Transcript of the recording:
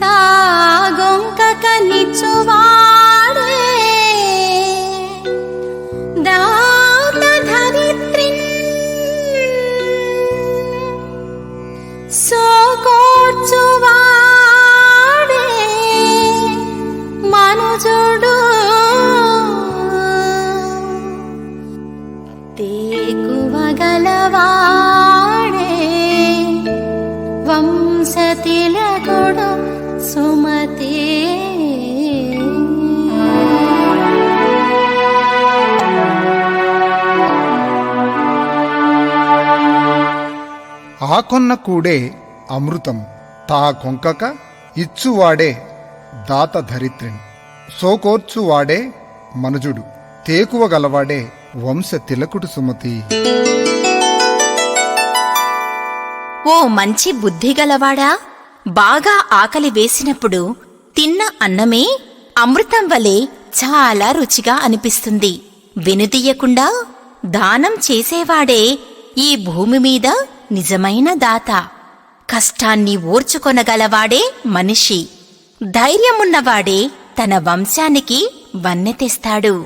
తాగొంకక నిచ్చువాడే దాత ధరిత్రిన్ సోకోర్చువాడే మనుజుడు తేకువగలవాడే వంశతిలకుడు సుమతే. ఆకొన్న కూడే అమృతం తా కొంకక ఇచ్చువాడే దాత ధరిత్రిన్ సోకోర్చువాడే మనుజుడు తేకువ గలవాడే వంశ తిలకుడు సుమతి. ఓ మంచి బుద్ధిగలవాడా, బాగా ఆకలి వేసినప్పుడు తిన్న అన్నమే అమృతం వలె చాలా రుచిగా అనిపిస్తుంది. వెనుదీయకుండా దానం చేసేవాడే ఈ భూమి మీద నిజమైన దాత. కష్టాన్ని ఓర్చుకొనగలవాడే మనిషి. ధైర్యమున్నవాడే తన వంశానికి వన్నె తెస్తాడు.